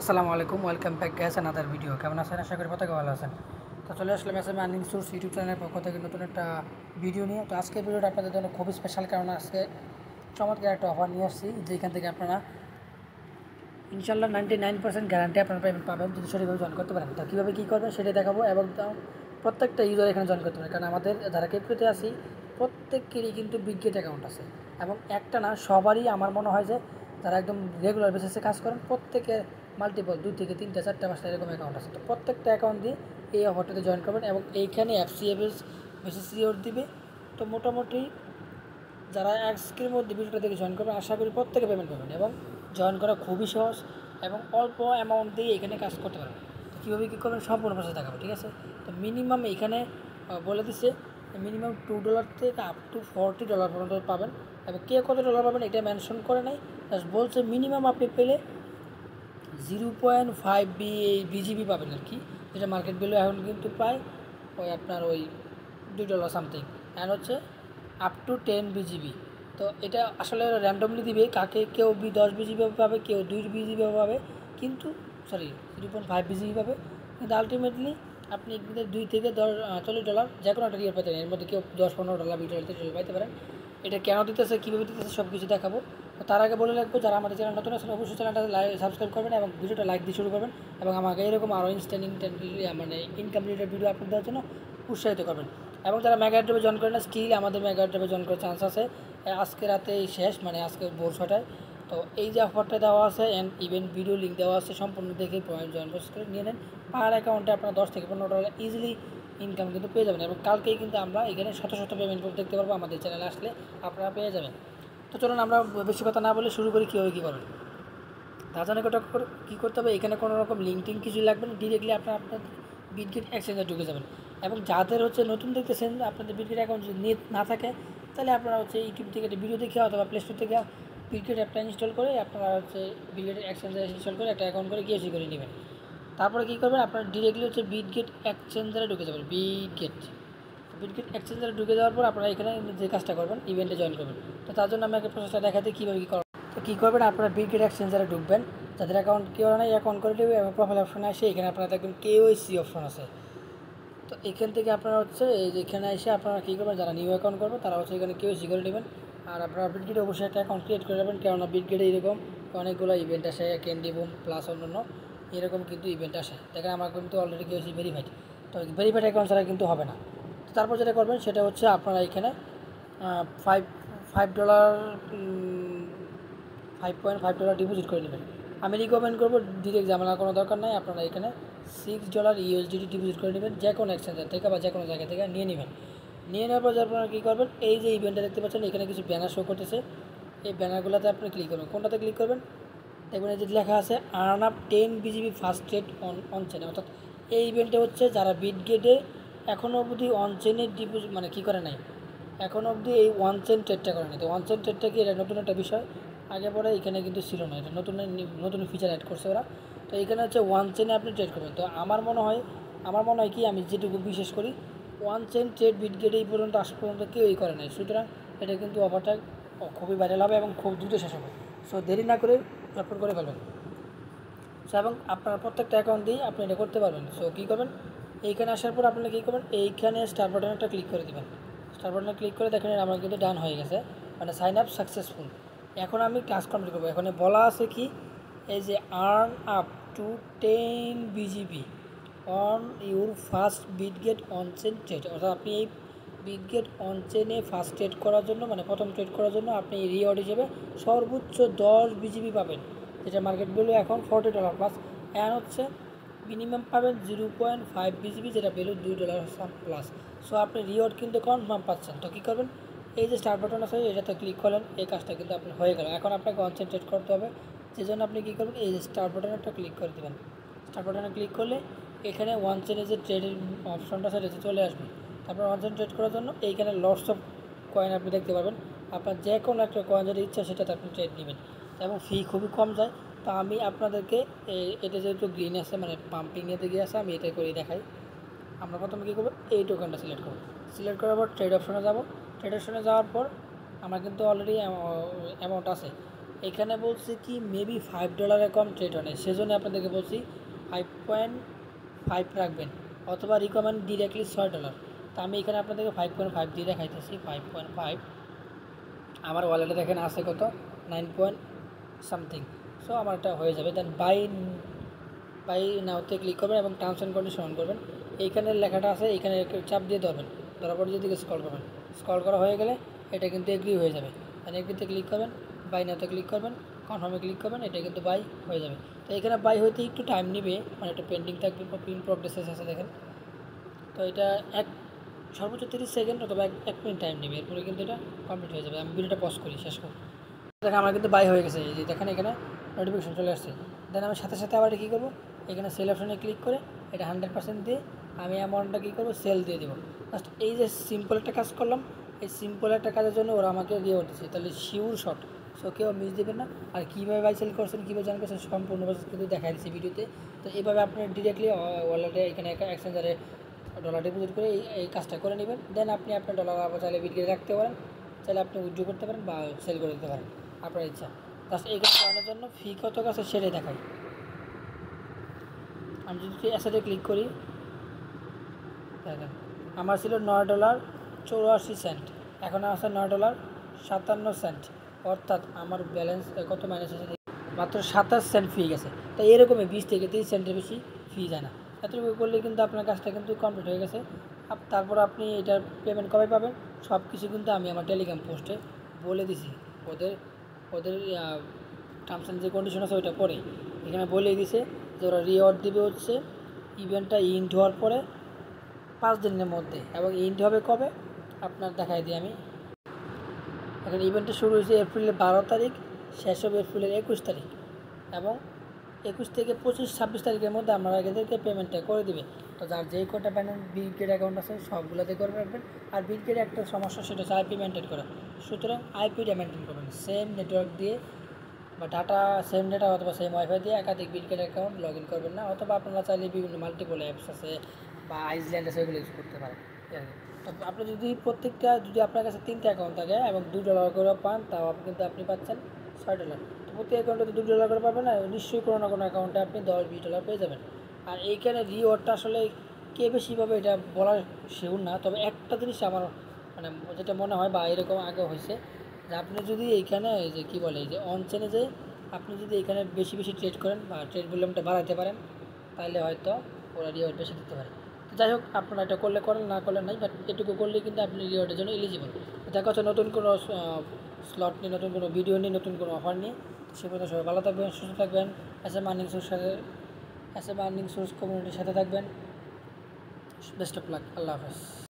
আসসালামু আলাইকুম, welcome back gas another video. কেমন আছেন? আশা করি প্রত্যেকে ভালো আছেন। তো চলে আসলাম এসএমএ আর্নিং সোর্স ইউটিউব চ্যানেলের পক্ষ থেকে নতুন একটা ভিডিও নিয়ে। তো আজকের ভিডিওটা আপনাদের জন্য খুবই স্পেশাল, কারণ আজকে চমৎকার একটা অফার নিয়ে আসছি, যেখান থেকে আপনারা ইনশাল্লাহ 99% গ্যারান্টি আপনারা পেমেন্ট পাবেন যদি সঠিকভাবে জয়েন করতে পারেন। তো কীভাবে কী করবেন সেটাই দেখাবো, এবং প্রত্যেকটা ইউজার এখানে জয়েন করতে পারে, কারণ আমাদের যারা ক্রিপ্টোতে আছি প্রত্যেকেরই কিন্তু বিগগেট অ্যাকাউন্ট আছে, এবং একটা না সবারই আমার মনে হয় যে যারা একদম রেগুলার বেসিসে কাজ করেন প্রত্যেকের মাল্টিপল 2 থেকে 3টা 4টা 5টা এরকম অ্যাকাউন্ট আছে। তো প্রত্যেকটা অ্যাকাউন্ট দিয়ে এই অফারটাতে জয়েন করবেন, এবং এইখানে এফসিএফএস বেসিস রিওয়ার্ড দিবে। তো মোটামুটি যারা আজকের মধ্যে ভিডিওটা থেকে জয়েন করবেন আশা করি প্রত্যেকে পেমেন্ট পাবেন, এবং জয়েন করা খুবই সহজ এবং অল্প অ্যামাউন্ট দিয়ে এখানে কাজ করতে পারবেন। তো কীভাবে কী করবেন সম্পূর্ণ প্রসেস দেখাবো, ঠিক আছে? তো মিনিমাম এখানে বলে দিচ্ছে মিনিমাম $2 থেকে আপ টু $40 পর্যন্ত পাবেন, এবং কে কত ডলার পাবেন এটা মেনশন করে নাই, জাস্ট বলছে মিনিমাম আপনি পেলে 0.5 বিজিবি পাবেন আর কি, যেটা মার্কেট ভ্যালু এখন কিন্তু প্রায় ওই আপনার ওই $2 সামথিং, অ্যান্ড হচ্ছে আপ টু 10 বিজিবি। তো এটা আসলে র্যান্ডমলি দিবে, কাকে কেউ 10 বিজিবি পাবে, কেউ 2 বিজিবি পাবে, কিন্তু 0.5 বিজিবি পাবে, কিন্তু আলটিমেটলি আপনি 2 থেকে $40 যে কোনো একটা রিয়ার পেতে পারেন। এর মধ্যে কেউ $10-15 $20 পাইতে পারেন। এটা কেন দিতেছে, কীভাবে দিতেছে সব কিছু দেখাবো। তার আগে বলে রাখবো, যারা আমাদের চ্যানেল নতুন আছেন অবশ্যই চ্যানেলটা সাবস্ক্রাইব করবেন এবং ভিডিওটা লাইক দিয়ে শুরু করবেন, এবং আমাকে এরকম আরও মানে ইনকাম রিলেটেড ভিডিও আপলোড দেওয়ার জন্য উৎসাহিত করবেন। এবং যারা মেগা ড্রাইভে জয়েন করেন না, স্টিল আমাদের মেগা ড্রাইভে জয়েন করার চান্স আছে। আজকে রাতেই শেষ, মানে আজকে ভোর 6টায়। তো এই যে অফারটা দেওয়া আছে অ্যান্ড ইভেন্ট ভিডিও লিঙ্ক দেওয়া আছে, সম্পূর্ণ দেখে পয়েন্ট জয়েন করে নিয়ে নেন। পার অ্যাকাউন্টে আপনারা $10 থেকে $15 ইজিলি ইনকাম কিন্তু পেয়ে যাবেন, এবং কালকেই কিন্তু আমরা এখানে শত শত পেমেন্ট করে দেখতে পারবো। আমাদের চ্যানেলে আসলে আপনারা পেয়ে যাবেন। তো চলুন আমরা বেশি কথা না বলে শুরু করি কীভাবে কী করবেন। তার জন্য কী করতে হবে, এখানে কোনো রকম লিঙ্ক টিঙ্ক কিছুই লাগবে না, ডিরেক্টলি আপনার বিটগেট এক্সচেঞ্জে ঢুকে যাবেন। এবং যাদের হচ্ছে নতুন দেখতেছেন, আপনাদের বিটগেট অ্যাকাউন্ট যদি নেট না থাকে, তাহলে আপনারা হচ্ছে ইউটিউব থেকে একটা ভিডিও দেখে অথবা প্লে স্টোর থেকে বিটগেট অ্যাপটা ইনস্টল করে আপনারা হচ্ছে বিটগেট এক্সচেঞ্জে ইনস্টল করে একটা অ্যাকাউন্ট করে কেওসি করে নেবেন। তারপরে কী করবেন, আপনারা ডিরেক্টলি হচ্ছে বিটগেট এক্সচেঞ্জারে ঢুকে যাবেন। বিটগেট এক্সচেঞ্জারে ঢুকে যাওয়ার পর আপনারা এখানে যে কাজটা করবেন, ইভেন্টে জয়েন করবেন। তো তার জন্য আমি একটা প্রসেসটা দেখাতে কীভাবে কী করবেন। তো কী করবেন, আপনারা বিটগেট এক্সচেঞ্জারে ঢুকবেন, যাদের অ্যাকাউন্ট কেউ নেই অ্যাকাউন্ট করে দেবে, এবং প্রোফাইল অপশনে আসে এখানে আপনারা দেখবেন কেওয়াইসি অপশন আছে। তো এখান থেকে আপনারা হচ্ছে এই যে এখানে এসে আপনারা কী করবেন, যারা নিউ অ্যাকাউন্ট করবেন তারা হচ্ছে এখানে কেওয়াইসি করে নেবেন। আর আপনারা বিটগেটে অবশ্যই একটা অ্যাকাউন্ট ক্রিয়েট করে নেবেন, কেননা বিটগেটে এরকম অনেকগুলো ইভেন্ট আসে, ক্যান্ডি বুম প্লাস অন্যান্য এরকম কিন্তু ইভেন্ট আসে। দেখেন আমার কিন্তু অলরেডি কেওয়াইসি ভেরিফাইড, তো ভেরিফাইড অ্যাকাউন্ট ছাড়া কিন্তু হবে না। তো তারপর যেটা করবেন সেটা হচ্ছে আপনারা এখানে $5.5 ডিপোজিট করে নেবেন। আমি রিকমেন্ড করবো ডিরেক্ট ঝামেলা কোনো দরকার নাই, আপনারা এখানে $6 ইউএসডিটি ডিপোজিট করে নেবেন, যে কোনো এক্সচেঞ্জার থেকে বা যে কোনো জায়গা থেকে নিয়ে নেবেন। নিয়ে নেওয়ার পর আপনারা কী করবেন, এই যে ইভেন্টটা দেখতে পাচ্ছেন এখানে কিছু ব্যানার শো করতেছে, এই ব্যানারগুলোতে আপনি ক্লিক করবেন। কোনটাতে ক্লিক করবেন, দেখবেন এই যে লেখা আছে earn up 10 BGB first trade on chain. অর্থাৎ এই ইভেন্টে হচ্ছে যারা বিটগেটে এখনও অবধি অন চেনে ডিপোজিট মানে কী করে নাই, এখনও অবধি এই ওয়ান চেন ট্রেডটা করে নাই। তো ওয়ান চেন ট্রেডটা কি, এটা নতুন একটা বিষয়, আগে পরে এখানে কিন্তু ছিল না, এটা নতুন ফিচার অ্যাড করছে ওরা। তো এখানে হচ্ছে ওয়ান চেনে আপনি ট্রেড করবেন। তো আমার মনে হয় কি, আমি যেটুকু বিশেষ করি, ওয়ান চেন ট্রেড বিটগেটে এই পর্যন্ত আজ পর্যন্ত কেউই করে নাই। সুতরাং এটা কিন্তু অফারটা খুবই ভাইরাল হবে এবং খুব দ্রুত শেষ হবে। সো দেরি না করে আপলোড করে ফেলবেন। সো এবং আপনার প্রত্যেকটা অ্যাকাউন্ট দিয়ে আপনি এটা করতে পারবেন। সো কী করবেন, এইখানে আসার পর আপনি কী করবেন, এইখানে স্টার বাটনটা ক্লিক করে দেবেন। স্টার বাটনে ক্লিক করে দেখেন আমার কিন্তু ডান হয়ে গেছে, মানে সাইন আপ সাকসেসফুল। এখন আমি ক্লাস কমপ্লিট করবো। এখানে বলা আছে কি, এই যে earn up to 10 BGB on your first Bitget on chain trade. অর্থাৎ আপনি এই বিটগেট অন চেনে ফার্স্ট ট্রেড করার জন্য, মানে প্রথম ট্রেড করার জন্য আপনি রিওয়ার্ড হিসেবে সর্বোচ্চ 10 বিজিবি পাবেন, যেটা মার্কেট ভ্যালু এখন $40 প্লাস, অ্যান্ড হচ্ছে মিনিমাম পাবেন 0.5 বিজিবি, যেটা ভ্যালু $2 প্লাস। সো আপনি রিওয়ার্ড কিন্তু কনফার্ম পাচ্ছেন। তো কী করবেন, এই যে স্টার বাটন আছে এটাতে ক্লিক করলেন, এই কাজটা কিন্তু আপনার হয়ে গেল। এখন আপনাকে কনসেন্ট্রেট করতে হবে, সেই জন্য আপনি কী করবেন, এই যে স্টার বাটনে একটা ক্লিক করে দেবেন। স্টার বাটনে ক্লিক করলে এখানে ওয়ান চেনে যে ট্রেডের অপশনটা সেটাতে চলে আসবে। তারপর ওয়ান চেন ট্রেড করার জন্য এইখানে লটস অফ কয়েন আপনি দেখতে পাবেন, আপনার যে কোনো একটা কয়েন যদি ইচ্ছা সেটাতে আপনি ট্রেড নেবেন, এবং ফি খুবই কম যায়। তো আমি আপনাদেরকে এটা যেহেতু গ্রিন আছে, মানে পাম্পিং এতে গিয়ে আছে, আমি এটা করে দেখাই। আমরা প্রথমে কী করবো, এই টোকেনটা সিলেক্ট করবো। সিলেক্ট করার পর ট্রেড অপশনে যাব। ট্রেড অপশনে যাওয়ার পর আমার কিন্তু অলরেডি অ্যামাউন্ট আছে, এখানে বলছি কি মেবি $5 কম ট্রেড হয় না, সেজন্য আপনাদেরকে বলছি 5.5 রাখবেন, অথবা রিকমেন্ড ডিরেক্টলি $6। তো আমি এখানে আপনাদেরকে 5.5 দিয়ে দেখাইতেছি। 5.5 আমার ওয়ালেটে দেখেন আছে কত, 9 পয়েন্ট সামথিং। সো আমার এটা হয়ে যাবে। দেন বাই নাওতে ক্লিক করবেন এবং টার্মস অ্যান্ড কন্ডিশন অন করবেন। এইখানে লেখাটা আছে, এখানে চাপ দিয়ে ধরবেন, ধরার পর যেদিকে স্ক্রল করবেন, স্ক্রল করা হয়ে গেলে এটা কিন্তু এগ্রি হয়ে যাবে। দেন এগ্রিতে ক্লিক করবেন, বাই নাওতে ক্লিক করবেন, কনফার্মে ক্লিক করবেন, এটা কিন্তু বাই হয়ে যাবে। তো এখানে বাই হইতে একটু টাইম নেবে, মানে একটা পেন্ডিং থাকবে, ইন প্রগ্রেসেস আছে দেখেন। তো এটা সর্বোচ্চ 30 সেকেন্ড অথবা 1 মিনিট টাইম নেবে, এরপরে কিন্তু এটা কমপ্লিট হয়ে যাবে। আমি ভিডিওটা পজ করি, শেষ করি। দেখেন আমার কিন্তু বাই হয়ে গেছে, এই যে দেখেন এখানে নোটিফিকেশন চলে আসছে। দেন আমি সাথে সাথে আবার কী করবো, এখানে সেল অপশনে ক্লিক করে এটা 100% দিয়ে আমি অ্যামাউন্টটা কী করবো, সেল দিয়ে দেবো। জাস্ট এই যে সিম্পল একটা কাজ করলাম, এই সিম্পল একটা কাজের জন্য ওরা আমাকে দিয়ে উঠেছে, তাহলে শিওর শট। সো কেউ মিস দেবেন না। আর কীভাবে বাই সেল করছেন, কীভাবে জান করছেন, সম্পূর্ণ কিন্তু দেখা দিচ্ছে ভিডিওতে। তো এইভাবে আপনি ডিরেক্টলি ওয়ালেটে এখানে এক্সচেঞ্জারে ডলার ডিপোজিট করে এই কাজটা করে নেবেন। দেন আপনি আপনার ডলার আবার চাইলে বিটগেটে রাখতে পারেন, চাইলে আপনি উইথড্র করতে পারেন বা সেল করে দিতে পারেন, আপনার ইচ্ছা। জাস্ট এই কাজ করানোর জন্য ফি কত আছে সেটাই দেখাই। আমি যদি অ্যাসেটে ক্লিক করি, দেখেন আমার ছিল $9.84, এখন আছে $9.57, অর্থাৎ আমার ব্যালেন্স কত মাইনাস আছে, মাত্র 27 সেন্ট ফি গেছে। তাই এরকমই 20 থেকে 30 সেন্টের বেশি ফি যায় না। এতটুকু করলে কিন্তু আপনার কাজটা কিন্তু কমপ্লিট হয়ে গেছে। তারপর আপনি এটার পেমেন্ট কবে পাবেন সব কিছু কিন্তু আমি আমার টেলিগ্রাম পোস্টে বলে দিছি। ওদের ওদের টার্মস অ্যান্ড যে কন্ডিশন আছে ওইটা পরে এখানে বলে দিছে যে ওরা রিওয়ার্ড দেবে হচ্ছে ইভেন্টটা ইন্ড হওয়ার পরে 5 দিনের মধ্যে, এবং ইন্ড হবে কবে আপনার দেখাই দিই আমি। এখন ইভেন্টটা শুরু হয়েছে এপ্রিলের 12 তারিখ, শেষ হবে এপ্রিলের 21 তারিখ, এবং 21 থেকে 25-26 তারিখের মধ্যে আমরা এদেরকে পেমেন্টটা করে দিবে। তো যার যেই কটা বিটগেট অ্যাকাউন্ট আছে সবগুলোতে করে রাখবেন। আর বিটগেটে একটা সমস্যা, সেটা হচ্ছে আইপি মেনটেন করা। সুতরাং আইপিটা মেনটেন করবেন, সেম নেটওয়ার্ক দিয়ে বা ডাটা সেম ডাটা অথবা সেম ওয়াইফাই দিয়ে একাধিক বিটগেট অ্যাকাউন্ট লগ ইন করবেন না। অথবা আপনারা চাইলে বিভিন্ন মাল্টিপল অ্যাপস আছে বা আইসল্যান্ড আছে, সেগুলো ইউজ করতে পারেন। ঠিক আছে, তো আপনি যদি প্রত্যেকটা যদি আপনার কাছে 3টা অ্যাকাউন্ট থাকে এবং $2 করে পান, তাও কিন্তু আপনি পাচ্ছেন $6। তো প্রতি অ্যাকাউন্টে তো $2 করে পাবেন না, নিশ্চয়ই কোনো না কোনো অ্যাকাউন্টে আপনি $10-20 পেয়ে যাবেন। আর এইখানে রিওয়ার্ডটা আসলে কে বেশি পাবে এটা বলার শিওর না, তবে একটা জিনিস আমার মানে যেটা মনে হয় বা এরকম আগে হয়েছে যে আপনি যদি এইখানে এই যে কী বলে এই যে অন চেনে যে আপনি যদি এখানে বেশি বেশি ট্রেড করেন বা ট্রেড ভলিউমটা বাড়াতে পারেন, তাহলে হয়তো ওরা রিওয়ার্ড বেশি দিতে পারে। তো যাই হোক, আপনারা এটা করলে করেন, না করলে নাই, বাট এটুকু করলেই কিন্তু আপনি রিওয়ার্ডের জন্য এলিজিবল। দেখা হচ্ছে নতুন কোনো স্লট নিয়ে, নতুন কোনো ভিডিও নিয়ে, নতুন কোনো অফার নিয়ে। সে পর্যন্ত সবাই ভালো থাকবেন, সুস্থ থাকবেন। এস এম আর্নিং সোর্স কমিউনিটির সাথে থাকবেন। বেস্ট অফ লাক, আল্লাহ হাফেজ।